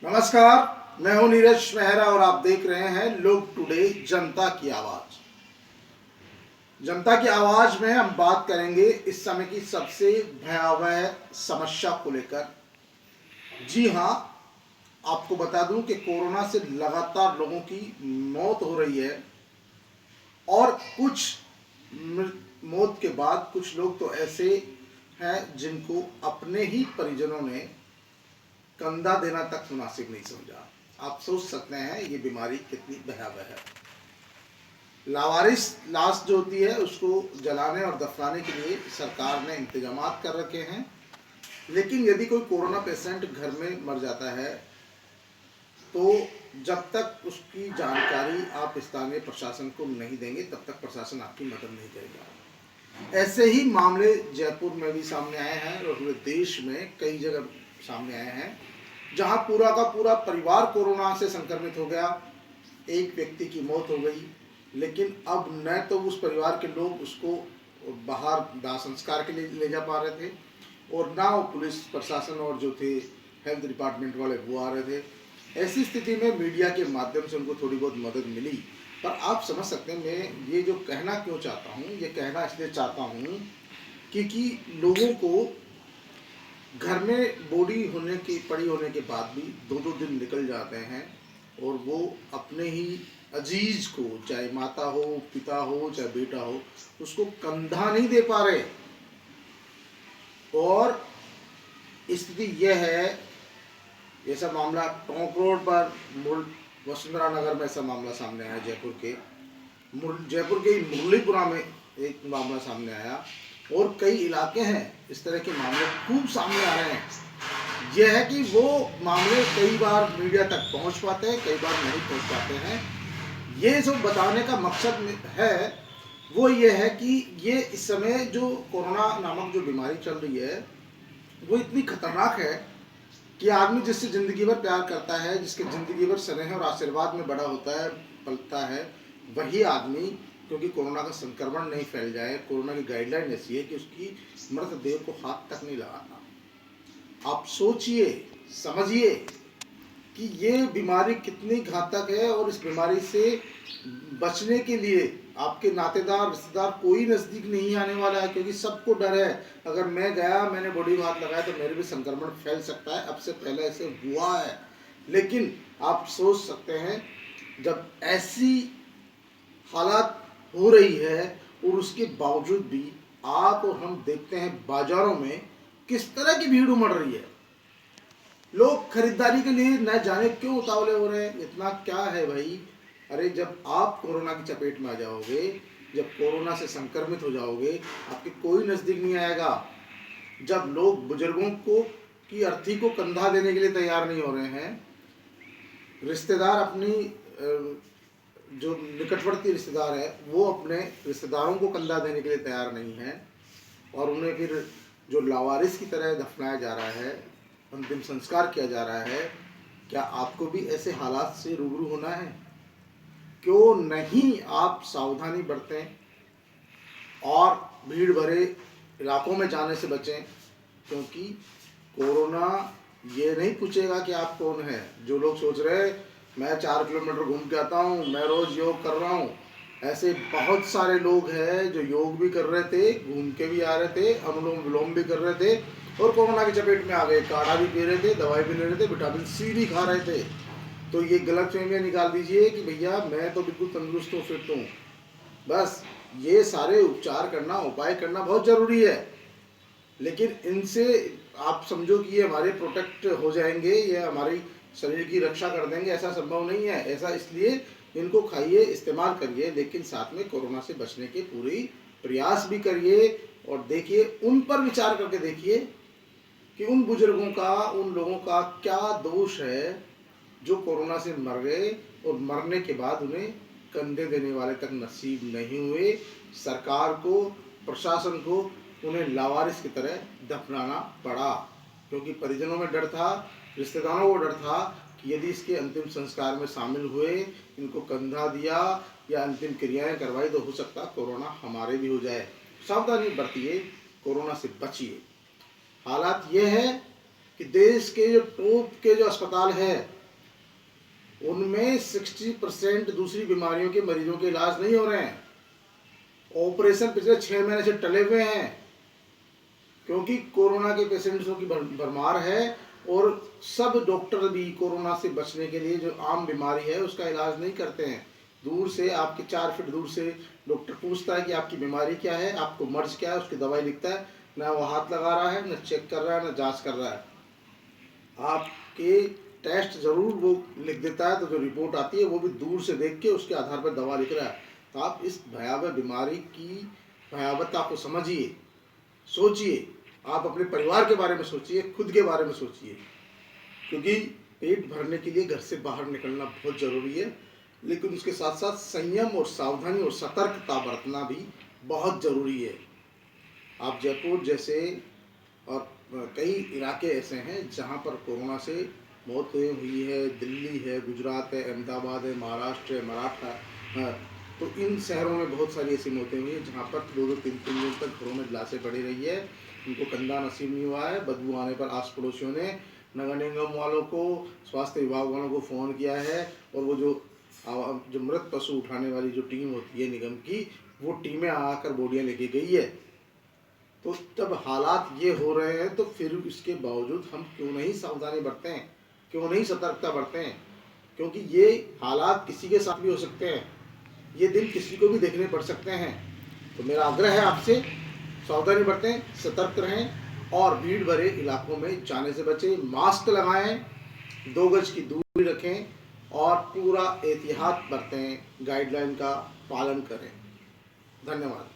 नमस्कार, मैं हूं नीरज मेहरा और आप देख रहे हैं लोग टुडे जनता की आवाज। जनता की आवाज में हम बात करेंगे इस समय की सबसे भयावह समस्या को लेकर। जी हां, आपको बता दूं कि कोरोना से लगातार लोगों की मौत हो रही है और कुछ मौत के बाद कुछ लोग तो ऐसे हैं जिनको अपने ही परिजनों ने कंधा देना तक मुनासिब नहीं समझा। आप सोच सकते हैं ये बीमारी कितनी भयावह है। लावारिस लाश जो होती है उसको जलाने और दफनाने के लिए सरकार ने इंतजाम कर रखे हैं, लेकिन यदि कोई कोरोना पेशेंट घर में मर जाता है तो जब तक उसकी जानकारी आप स्थानीय प्रशासन को नहीं देंगे तब तक प्रशासन आपकी मदद नहीं करेगा। ऐसे ही मामले जयपुर में भी सामने आए हैं और पूरे देश में कई जगह सामने आए हैं जहां पूरा का पूरा परिवार कोरोना से संक्रमित हो गया, एक व्यक्ति की मौत हो गई, लेकिन अब न तो उस परिवार के लोग उसको बाहर दाह संस्कार के लिए ले जा पा रहे थे और ना वो पुलिस प्रशासन और जो थे हेल्थ डिपार्टमेंट वाले वो आ रहे थे। ऐसी स्थिति में मीडिया के माध्यम से उनको थोड़ी बहुत मदद मिली। पर आप समझ सकते हैं मैं ये जो कहना क्यों चाहता हूँ, ये कहना इसलिए चाहता हूँ क्योंकि लोगों को घर में बॉडी होने की पड़ी होने के बाद भी दो दो दिन निकल जाते हैं और वो अपने ही अजीज को, चाहे माता हो, पिता हो, चाहे बेटा हो, उसको कंधा नहीं दे पा रहे। और स्थिति यह है, ऐसा मामला टोंक रोड पर वसुंधरा नगर में ऐसा मामला सामने आया। जयपुर के मुरलीपुरा में एक मामला सामने आया और कई इलाके हैं इस तरह के मामले खूब सामने आ रहे हैं। यह है कि वो मामले कई बार मीडिया तक पहुंच पाते हैं, कई बार नहीं पहुंच पाते हैं। ये जो बताने का मकसद है वो ये है कि ये इस समय जो कोरोना नामक जो बीमारी चल रही है वो इतनी खतरनाक है कि आदमी जिससे ज़िंदगी भर प्यार करता है, जिसके ज़िंदगी भर स्नेह और आशीर्वाद में बड़ा होता है, पलता है, वही आदमी, क्योंकि कोरोना का संक्रमण नहीं फैल जाए, कोरोना की गाइडलाइन ऐसी है कि उसकी मृतदेह को हाथ तक नहीं लगाना। आप सोचिए, समझिए कि ये बीमारी कितनी घातक है और इस बीमारी से बचने के लिए आपके नातेदार रिश्तेदार कोई नज़दीक नहीं आने वाला है, क्योंकि सबको डर है अगर मैं गया, मैंने बॉडी को हाथ लगाया तो मेरे भी संक्रमण फैल सकता है। अब से पहले ऐसे हुआ है, लेकिन आप सोच सकते हैं जब ऐसी हालात हो रही है और उसके बावजूद भी आप और हम देखते हैं बाजारों में किस तरह की भीड़ उमड़ रही है। लोग खरीदारी के लिए न जाने क्यों उतावले हो रहे हैं। इतना क्या है भाई? अरे जब आप कोरोना की चपेट में आ जाओगे, जब कोरोना से संक्रमित हो जाओगे, आपके कोई नज़दीक नहीं आएगा। जब लोग बुजुर्गों को की अर्थी को कंधा देने के लिए तैयार नहीं हो रहे हैं, रिश्तेदार अपनी जो निकटवर्ती रिश्तेदार है वो अपने रिश्तेदारों को कंधा देने के लिए तैयार नहीं है और उन्हें फिर जो लावारिस की तरह दफनाया जा रहा है, अंतिम संस्कार किया जा रहा है। क्या आपको भी ऐसे हालात से रूबरू होना है? क्यों नहीं आप सावधानी बरतें और भीड़ भरे इलाकों में जाने से बचें, क्योंकि कोरोना ये नहीं पूछेगा कि आप कौन हैं। जो लोग सोच रहे हैं मैं 4 किलोमीटर घूम के आता हूँ, मैं रोज़ योग कर रहा हूँ, ऐसे बहुत सारे लोग हैं जो योग भी कर रहे थे, घूम के भी आ रहे थे, अनुलोम विलोम भी कर रहे थे और कोरोना की चपेट में आ गए। काढ़ा भी पी रहे थे, दवाई भी ले रहे थे, विटामिन सी भी खा रहे थे। तो ये गलत फहमियाँ निकाल दीजिए कि भैया मैं तो बिल्कुल तंदुरुस्त हूँ, फिट हूँ। बस ये सारे उपचार करना, उपाय करना बहुत ज़रूरी है, लेकिन इनसे आप समझो कि ये हमारे प्रोटेक्ट हो जाएंगे, ये हमारी शरीर की रक्षा कर देंगे, ऐसा संभव नहीं है। ऐसा इसलिए इनको खाइए, इस्तेमाल करिए, लेकिन साथ में कोरोना से बचने के पूरी प्रयास भी करिए। और देखिए, उन पर विचार करके देखिए कि उन बुजुर्गों का, उन लोगों का क्या दोष है जो कोरोना से मर गए और मरने के बाद उन्हें कंधे देने वाले तक नसीब नहीं हुए। सरकार को, प्रशासन को उन्हें लावारिस की तरह दफनाना पड़ा, क्योंकि परिजनों में डर था, रिश्तेदारों को डर था कि यदि इसके अंतिम संस्कार में शामिल हुए, इनको कंधा दिया या अंतिम क्रियाएं करवाई तो हो सकता कोरोना हमारे भी हो जाए। सावधानी बरतिए, कोरोना से बचिए। हालात ये है कि देश के जो टॉप के जो अस्पताल है उनमें 60% दूसरी बीमारियों के मरीजों के इलाज नहीं हो रहे हैं। ऑपरेशन पिछले 6 महीने से टले हुए हैं क्योंकि कोरोना के पेशेंट्सों की भरमार है और सब डॉक्टर भी कोरोना से बचने के लिए जो आम बीमारी है उसका इलाज नहीं करते हैं। दूर से आपके 4 फीट दूर से डॉक्टर पूछता है कि आपकी बीमारी क्या है, आपको मर्ज क्या है, उसकी दवाई लिखता है, ना वो हाथ लगा रहा है, ना चेक कर रहा है, ना जांच कर रहा है। आपके टेस्ट ज़रूर वो लिख देता है, तो जो रिपोर्ट आती है वो भी दूर से देख के उसके आधार पर दवा लिख रहा है। तो आप इस भयावह बीमारी की भयावहता को समझिए, सोचिए, आप अपने परिवार के बारे में सोचिए, खुद के बारे में सोचिए, क्योंकि पेट भरने के लिए घर से बाहर निकलना बहुत ज़रूरी है, लेकिन उसके साथ साथ संयम और सावधानी और सतर्कता बरतना भी बहुत ज़रूरी है। आप जयपुर जैसे और कई इलाके ऐसे हैं जहाँ पर कोरोना से मौतें हुई है, दिल्ली है, गुजरात है, अहमदाबाद है, महाराष्ट्र है, मराठा है, तो इन शहरों में बहुत सारी ऐसी मौतें हुई हैं जहाँ पर 2-2 3-3 दिन तक घरों में लाशें पड़ी रही है। उनको कंधा नसीब नहीं हुआ है। बदबू आने पर आस पड़ोसियों ने नगर निगम वालों को, स्वास्थ्य विभाग वालों को फ़ोन किया है और वो जो मृत पशु उठाने वाली जो टीम होती है निगम की, वो टीमें आकर बोडियाँ लेके गई है। तो जब हालात ये हो रहे हैं तो फिर इसके बावजूद हम क्यों नहीं सावधानी बरतें हैं, क्यों नहीं सतर्कता बरतें हैं, क्योंकि ये हालात किसी के साथ भी हो सकते हैं, ये दिन किसी को भी देखने पड़ सकते हैं। तो मेरा आग्रह है आपसे, सावधानी बरतें, सतर्क रहें और भीड़ भरे इलाकों में जाने से बचें, मास्क लगाएं, 2 गज की दूरी रखें और पूरा एहतियात बरतें, गाइडलाइन का पालन करें। धन्यवाद।